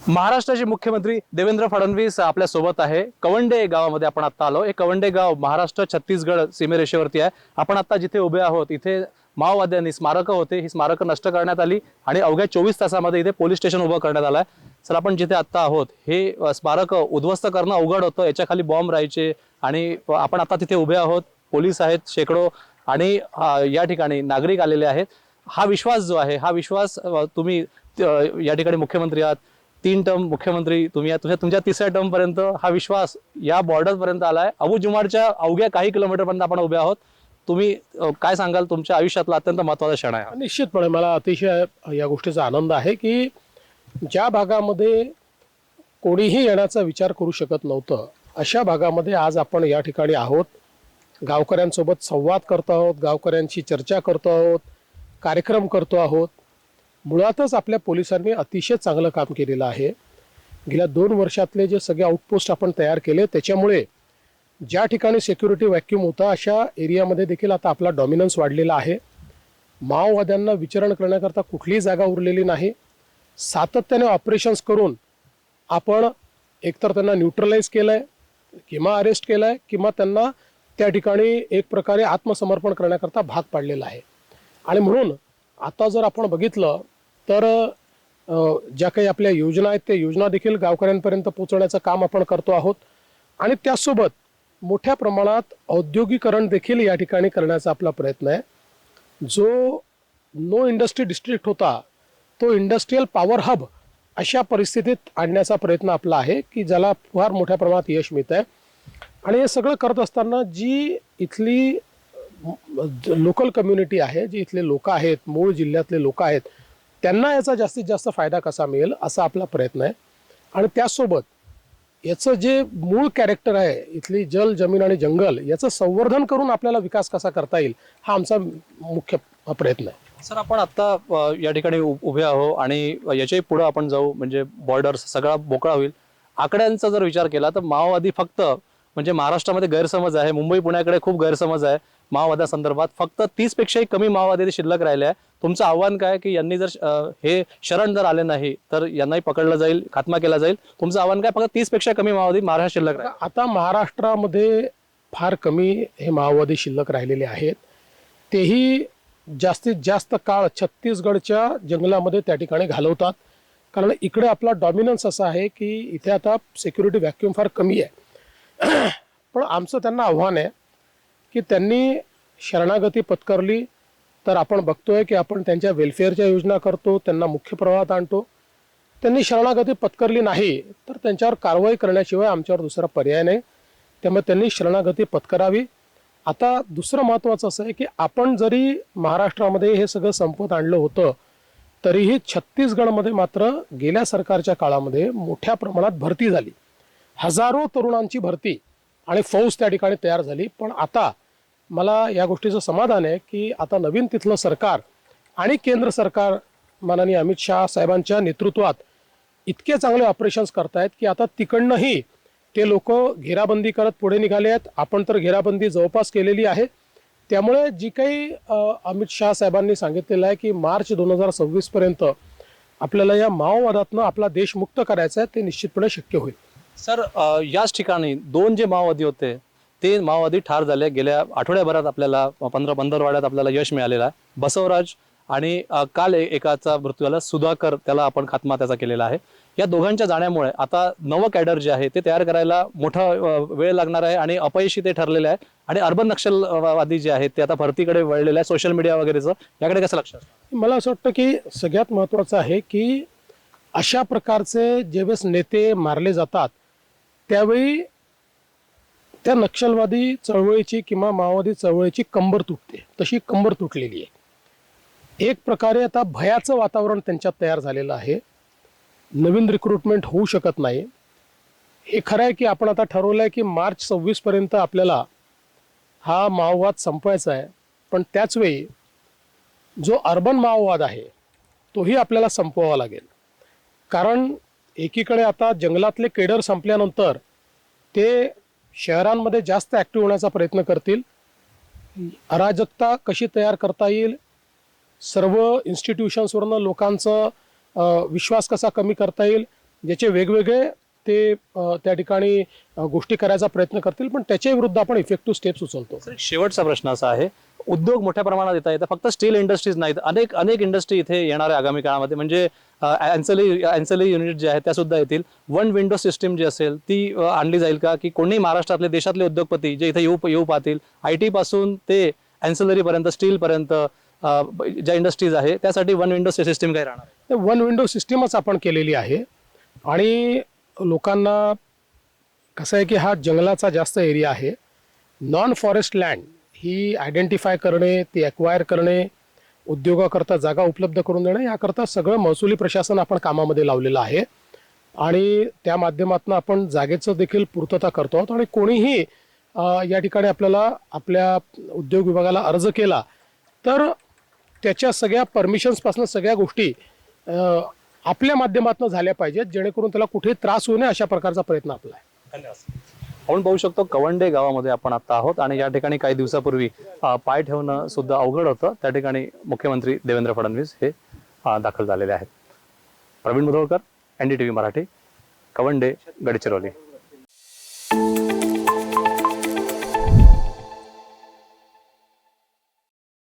महाराष्ट्राचे मुख्यमंत्री देवेंद्र फडणवीस आपल्या सोबत आहे। कवंडे गावामध्ये आपण आता आलो। हे कवंडे गाव महाराष्ट्र छत्तीसगड सीमेरेषेवरती आहे। आपण आता जिथे उभे आहोत इथे माओवाद्यांनी स्मारकं होते, ही स्मारकं नष्ट करण्यात आली आणि अवघ्या 24 तासामध्ये इथे पोलीस स्टेशन उभं करण्यात आलंय। सर, आपण जिथे आता आहोत हे स्मारक उद्ध्वस्त करणं अवघड होतं, याच्या खाली बॉम्ब राहायचे आणि आपण आता तिथे उभे आहोत। पोलीस आहेत शेकडो आणि या ठिकाणी नागरिक आलेले आहेत। हा विश्वास जो आहे, हा विश्वास तुम्ही या ठिकाणी मुख्यमंत्री आहात, 3 टर्म मुख्यमंत्री तुम्ही तुमच्या तिसऱ्या टर्म पर्यंत हा विश्वास या बॉर्डर पर्यंत आलाय। अबू जुमारच्या अवघ्या काही किलोमीटर पर्यंत आपण उभे आहोत। तुम्ही काय सांगाल, तुमच्या आयुष्यातला अत्यंत महत्त्वाचा क्षण आहे? निश्चितपणे मला अतिशय या गोष्टीचा आनंद आहे की ज्या भागामध्ये कोणीही येण्याचा विचार करू शकत नव्हतं, अशा भागामध्ये आज आपण या ठिकाणी आहोत। गावकऱ्यांसोबत संवाद करतो आहोत, गावकऱ्यांशी चर्चा करतो आहोत, कार्यक्रम करतो आहोत। मुळातच आपल्या पोलिसांनी अतिशय चांगलं काम केलेलं आहे। गेल्या 2 वर्षातले जे सगळे आउटपोस्ट आपण तयार केले, त्याच्यामुळे ज्या ठिकाणी सिक्युरिटी व्हॅक्यूम होता अशा एरियामध्ये देखील आता आपला डॉमिनन्स वाढलेला आहे। माओवाद्यांना विचरण करण्याकरता कुठलीही जागा उरलेली नाही। सातत्याने ऑपरेशन्स करून आपण एकतर त्यांना न्यूट्रलाइज केलंय किंवा अरेस्ट केलंय किंवा त्यांना त्या ठिकाणी एक प्रकारे आत्मसमर्पण करण्याकरता भाग पाडलेला आहे। आणि म्हणून आता जर आपण बघितलं तर ज्या काही आपल्या योजना आहेत त्या योजना देखील गावकऱ्यांपर्यंत पोहोचवण्याचं काम आपण करतो आहोत। आणि त्यासोबत मोठ्या प्रमाणात औद्योगिकरण देखील या ठिकाणी करण्याचा आपला प्रयत्न आहे। जो नो इंडस्ट्री डिस्ट्रिक्ट होता तो इंडस्ट्रियल पॉवर हब अशा परिस्थितीत आणण्याचा प्रयत्न आपला आहे की ज्याला फार मोठ्या प्रमाणात यश मिळत आहे। आणि हे सगळं करत असताना जी इथली लोकल कम्युनिटी आहे, जे इथले लोक आहेत, मूळ जिल्ह्यातले लोक आहेत, त्यांना याचा जास्तीत जास्त फायदा कसा मिळेल असा आपला प्रयत्न आहे। आणि त्यासोबत याचं जे मूळ कॅरेक्टर आहे, इथली जल, जमीन आणि जंगल, याचं संवर्धन करून आपल्याला विकास कसा करता येईल हा आमचा मुख्य प्रयत्न आहे। सर, आपण आता या ठिकाणी उभे आहो आणि याच्याही पुढे आपण जाऊ, म्हणजे बॉर्डर सगळा मोकळा होईल। आकड्यांचा जर विचार केला तर माओवादी फक्त म्हणजे महाराष्ट्रामध्ये गैरसमज आहे, मुंबई पुण्याकडे खूप गैरसमज आहे माओवाद्यांसंदर्भात, फक्त 30 पेक्षाही कमी माओवादी शिल्लक राहिले आहे। तुमचं आव्हान काय की यांनी जर हे शरण जर आले नाही तर यांनाही पकडलं जाईल, खात्मा केला जाईल? तुमचं आव्हान काय? फक्त 30 पेक्षा कमी माओवादी महाराष्ट्र शिल्लक राहिले। आता महाराष्ट्रामध्ये फार कमी हे माओवादी शिल्लक राहिलेले आहेत, तेही जास्तीत जास्त काळ छत्तीसगडच्या जंगलामध्ये त्या ठिकाणी घालवतात। कारण इकडे आपला डॉमिनन्स असा आहे की इथे आता सिक्युरिटी व्हॅक्यूम फार कमी आहे। पण आमचं त्यांना आव्हान आहे की त्यांनी शरणागती पत्करली तर आपण बघतोय की आपण त्यांच्या वेलफेअरच्या योजना करतो, त्यांना मुख्य प्रवाहात आणतो। त्यांनी शरणागती पत्करली नाही तर त्यांच्यावर कारवाई करण्याशिवाय आमच्यावर दुसरा पर्याय नाही। त्यामुळे त्यांनी शरणागती पत्करावी। आता दुसरं महत्त्वाचं असं आहे की आपण जरी महाराष्ट्रामध्ये हे सगळं संपवत आणलं होतं तरीही छत्तीसगडमध्ये मात्र गेल्या सरकारच्या काळामध्ये मोठ्या प्रमाणात भरती झाली, हजारो तरुणांची भरती आणि फौज त्या ठिकाणी तयार झाली। पण आता मला या गोष्टीचं समाधान आहे की आता नवीन तिथलं सरकार आणि केंद्र सरकार माननीय अमित शाह साहेबांच्या नेतृत्वात इतके चांगले ऑपरेशन्स करतायत की आता तिकडनंही ते लोक घेराबंदी करत पुढे निघाले आहेत। आपण तर घेराबंदी जवळपास केलेली आहे। त्यामुळे जी काही अमित शाह साहेबांनी सांगितलेलं आहे की मार्च 2026 पर्यंत आपल्याला या माओवादातनं आपला देश मुक्त करायचा आहे, ते निश्चितपणे शक्य होईल। सर, याच ठिकाणी 2 जे माओवादी होते ते माओवादी ठार झाले। गेल्या आठवड्याभरात आपल्याला 15-15 आपल्याला यश मिळालेलं आहे। बसवराज आणि काल एकाचा मृत्यू झाला, सुधाकर, त्याला आपण खात्मा त्याचा केलेला आहे। या दोघांच्या जाण्यामुळे आता नवं कॅडर जे आहे ते तयार करायला मोठा वेळ लागणार आहे आणि अपयशी ते ठरलेले आहे। आणि अर्बन नक्षलवादी जे आहेत ते आता भरतीकडे वळलेले आहे, सोशल मीडिया वगैरेचं, याकडे कसं लक्ष? मला असं वाटतं की सगळ्यात महत्त्वाचं आहे की अशा प्रकारचे जेव्हा नेते मारले जातात त्यावेळी त्या नक्षलवादी चळवळीची किंवा माओवादी चळवळीची कंबर तुटते, तशी कंबर तुटलेली आहे। एक प्रकारे आता भयाचं वातावरण त्यांच्यात तयार झालेलं आहे। नवीन रिक्रुटमेंट होऊ शकत नाही। हे खरं आहे की आपण आता ठरवलं आहे की मार्च 26 पर्यंत आपल्याला हा माओवाद संपवायचा आहे। पण त्याचवेळी जो अर्बन माओवाद आहे तोही आपल्याला संपवावा लागेल। कारण एकीकडे आता जंगलातले केडर संपल्यानंतर ते शहरांमध्ये जास्त ॲक्टिव्ह होण्याचा प्रयत्न करतील। अराजकता कशी तयार करता येईल, सर्व इन्स्टिट्यूशन्सवरनं लोकांचा विश्वास कसा कमी करता येईल, ज्याचे वेगवेगळे ते त्या ठिकाणी गोष्टी करायचा प्रयत्न करतील, पण त्याच्या विरुद्ध आपण इफेक्टिव्ह स्टेप्स उचलतो. सर, एक शेवटचा प्रश्न असा आहे, उद्योग मोठ्या प्रमाणात येत आहेत, फक्त स्टील इंडस्ट्रीज नाहीत, अनेक अनेक इंडस्ट्री इथे येणार आहे आगामी काळामध्ये. म्हणजे अँसली युनिट जे आहेत त्या सुद्धा येतील. वन विंडो सिस्टीम जी असेल ती आणली जाईल का, की कोणी महाराष्ट्रातले देशातले उद्योगपती जे इथे येऊ पाहतील, IT पासून ते अँसलरी पर्यंत, स्टील पर्यंत ज्या इंडस्ट्रीज आहे त्यासाठी वन विंडो सिस्टीम काय राहणार आहे? वन विंडो सिस्टीमच आपण केलेली आहे. आणि लोकांना कसं आहे की हा जंगलाचा जास्त एरिया आहे. नॉन फॉरेस्ट लँड ही आयडेंटिफाय करणे, ती ॲक्वायर करणे, उद्योगाकरता जागा उपलब्ध करून देणे, याकरता सगळं महसुली प्रशासन आपण कामामध्ये लावलेलं आहे. आणि त्या माध्यमातून आपण जागेचं देखील पूर्तता करतो आहोत. आणि कोणीही या ठिकाणी आपल्याला आपल्या उद्योग विभागाला अर्ज केला तर त्याच्या सगळ्या परमिशन्सपासून सगळ्या गोष्टी आपल्या माध्यमातून झाल्या पाहिजेत, जेणेकरून त्याला कुठेही त्रास होऊ नये अशा प्रकारचा प्रयत्न आपला आहे. धन्यवाद. आपण पाहू शकतो कवंडे गावामध्ये आपण आता आहोत आणि या ठिकाणी काही दिवसापूर्वी पाय ठेवणं सुद्धा अवघड होतं. त्या ठिकाणी मुख्यमंत्री देवेंद्र फडणवीस हे दाखल झालेले आहेत. प्रवीण मुधोळकर, NDTV मराठी, कवंडे, गडचिरोली.